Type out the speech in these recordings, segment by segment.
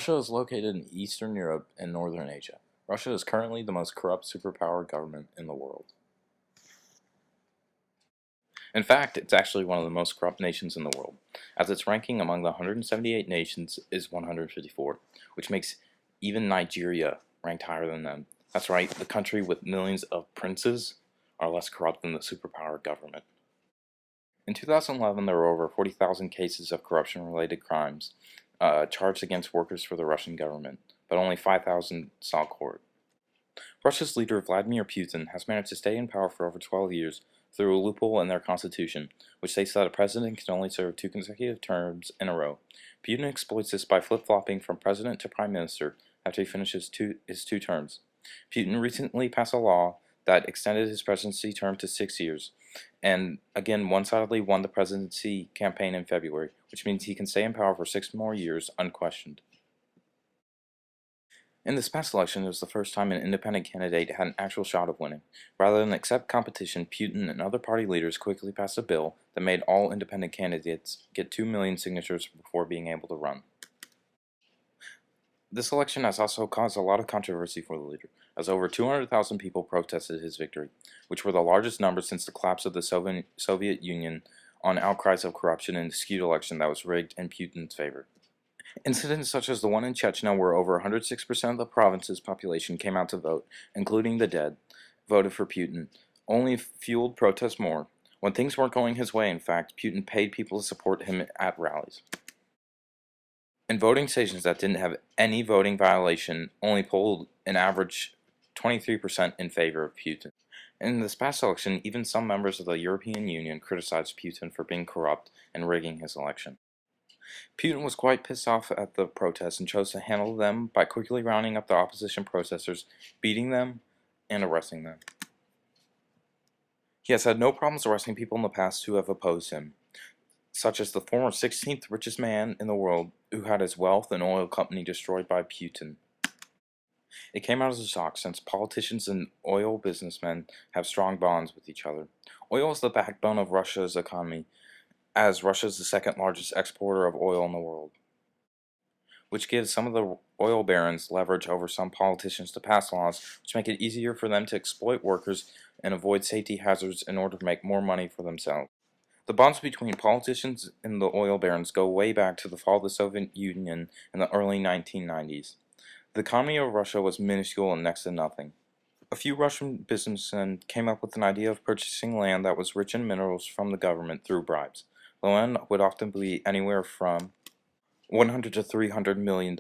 Russia is located in Eastern Europe and Northern Asia. Russia is currently the most corrupt superpower government in the world. In fact, it's actually one of the most corrupt nations in the world, as its ranking among the 178 nations is 154, which makes even Nigeria ranked higher than them. That's right, the country with millions of princes are less corrupt than the superpower government. In 2011, there were over 40,000 cases of corruption-related crimes charged against workers for the Russian government, but only 5,000 saw court. Russia's leader Vladimir Putin has managed to stay in power for over 12 years through a loophole in their constitution, which states that a president can only serve 2 consecutive terms in a row. Putin exploits this by flip-flopping from president to prime minister after he finishes his two terms. Putin recently passed a law that extended his presidency term to 6 years, and again one-sidedly won the presidency campaign in February, which means he can stay in power for 6 more years unquestioned. In this past election, it was the first time an independent candidate had an actual shot of winning. Rather than accept competition, Putin and other party leaders quickly passed a bill that made all independent candidates get 2 million signatures before being able to run. This election has also caused a lot of controversy for the leader, as over 200,000 people protested his victory, which were the largest numbers since the collapse of the Soviet Union on outcries of corruption and a skewed election that was rigged in Putin's favor. Incidents such as the one in Chechnya, where over 106% of the province's population came out to vote, including the dead, voted for Putin, only fueled protests more. When things weren't going his way, in fact, Putin paid people to support him at rallies. In voting stations that didn't have any voting violation, only polled an average 23% in favor of Putin. In this past election, even some members of the European Union criticized Putin for being corrupt and rigging his election. Putin was quite pissed off at the protests and chose to handle them by quickly rounding up the opposition protesters, beating them, and arresting them. He has had no problems arresting people in the past who have opposed him, such as the former 16th richest man in the world who had his wealth and oil company destroyed by Putin. It came out as a shock since politicians and oil businessmen have strong bonds with each other. Oil is the backbone of Russia's economy, as Russia is the second largest exporter of oil in the world, which gives some of the oil barons leverage over some politicians to pass laws which make it easier for them to exploit workers and avoid safety hazards in order to make more money for themselves. The bonds between politicians and the oil barons go way back to the fall of the Soviet Union in the early 1990s. The economy of Russia was minuscule and next to nothing. A few Russian businessmen came up with an idea of purchasing land that was rich in minerals from the government through bribes. The land would often be anywhere from $100 to $300 million,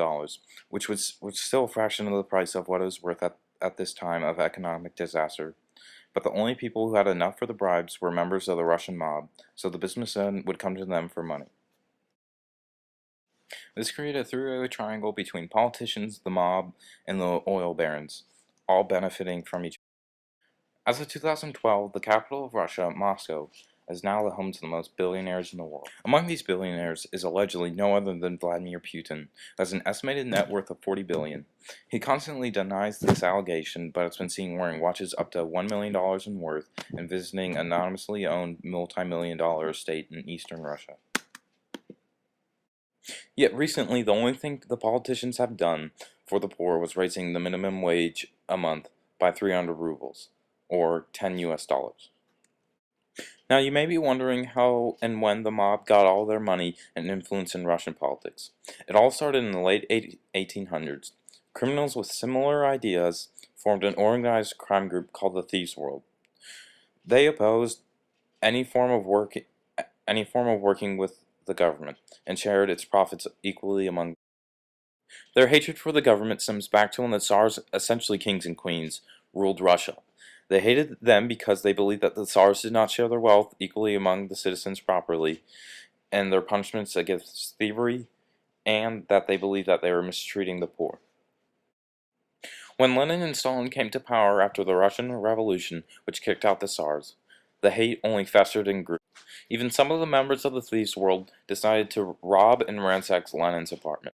which was still a fraction of the price of what it was worth at this time of economic disaster. But the only people who had enough for the bribes were members of the Russian mob, so the businessmen would come to them for money. This created a three-way triangle between politicians, the mob, and the oil barons, all benefiting from each other. As of 2012, the capital of Russia, Moscow, is now the home to the most billionaires in the world. Among these billionaires is allegedly no other than Vladimir Putin, who has an estimated net worth of $40 billion. He constantly denies this allegation, but has been seen wearing watches up to $1 million in worth and visiting anonymously owned multi-million-dollar estate in eastern Russia. Yet recently, the only thing the politicians have done for the poor was raising the minimum wage a month by 300 rubles, or 10 US dollars. Now, you may be wondering how and when the mob got all their money and influence in Russian politics. It all started in the late 1800s. Criminals with similar ideas formed an organized crime group called the Thieves' World. They opposed any form of working with the government and shared its profits equally among them. Their hatred for the government stems back to when the Tsars, essentially kings and queens, ruled Russia. They hated them because they believed that the Tsars did not share their wealth equally among the citizens properly, and their punishments against thievery, and that they believed that they were mistreating the poor. When Lenin and Stalin came to power after the Russian Revolution, which kicked out the Tsars, the hate only festered and grew. Even some of the members of the Thieves' World decided to rob and ransack Lenin's apartment.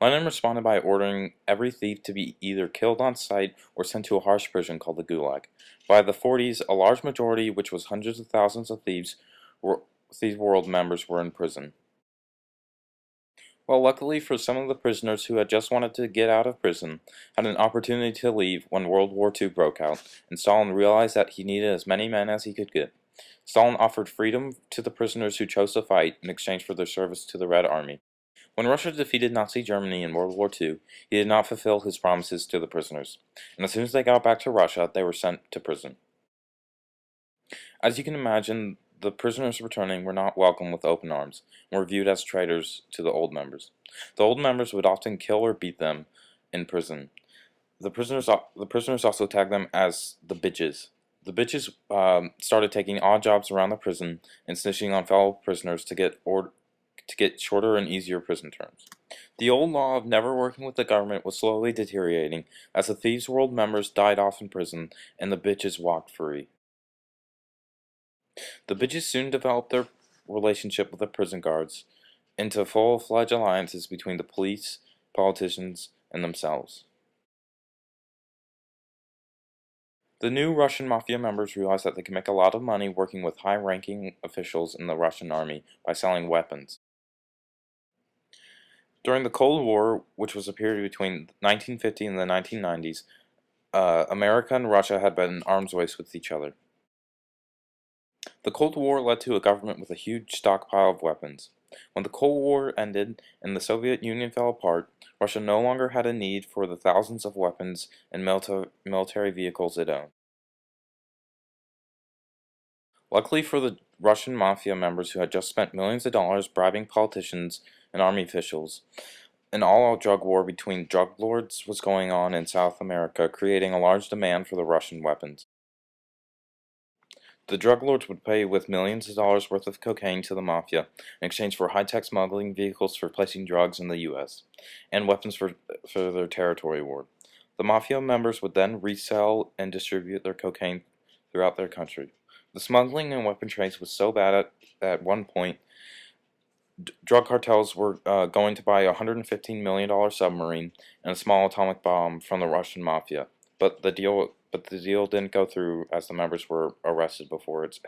Lenin responded by ordering every thief to be either killed on sight or sent to a harsh prison called the Gulag. By the 40s, a large majority, which was hundreds of thousands of Thieves' World members, were in prison. Well, luckily for some of the prisoners who had just wanted to get out of prison, had an opportunity to leave when World War II broke out, and Stalin realized that he needed as many men as he could get. Stalin offered freedom to the prisoners who chose to fight in exchange for their service to the Red Army. When Russia defeated Nazi Germany in World War II, he did not fulfill his promises to the prisoners, and as soon as they got back to Russia, they were sent to prison. As you can imagine, the prisoners returning were not welcomed with open arms, and were viewed as traitors to the old members. The old members would often kill or beat them in prison. The prisoners also tagged them as the bitches. The bitches started taking odd jobs around the prison and snitching on fellow prisoners to get shorter and easier prison terms. The old law of never working with the government was slowly deteriorating as the Thieves' World members died off in prison and the bitches walked free. The bitches soon developed their relationship with the prison guards into full-fledged alliances between the police, politicians, and themselves. The new Russian mafia members realized that they could make a lot of money working with high-ranking officials in the Russian army by selling weapons. During the Cold War, which was a period between 1950 and the 1990s, America and Russia had been in arms race with each other. The Cold War led to a government with a huge stockpile of weapons. When the Cold War ended and the Soviet Union fell apart, Russia no longer had a need for the thousands of weapons and military vehicles it owned. Luckily for the Russian mafia members who had just spent millions of dollars bribing politicians and army officials, an all-out drug war between drug lords was going on in South America, creating a large demand for the Russian weapons. The drug lords would pay with millions of dollars worth of cocaine to the mafia in exchange for high-tech smuggling vehicles for placing drugs in the U.S., and weapons for their territory war. The mafia members would then resell and distribute their cocaine throughout their country. The smuggling and weapon trades was so bad at one point, drug cartels were going to buy a $115 million submarine and a small atomic bomb from the Russian mafia, but the deal didn't go through as the members were arrested before its.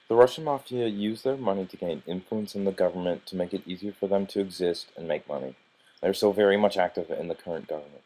The Russian mafia used their money to gain influence in the government to make it easier for them to exist and make money. They are still very much active in the current government.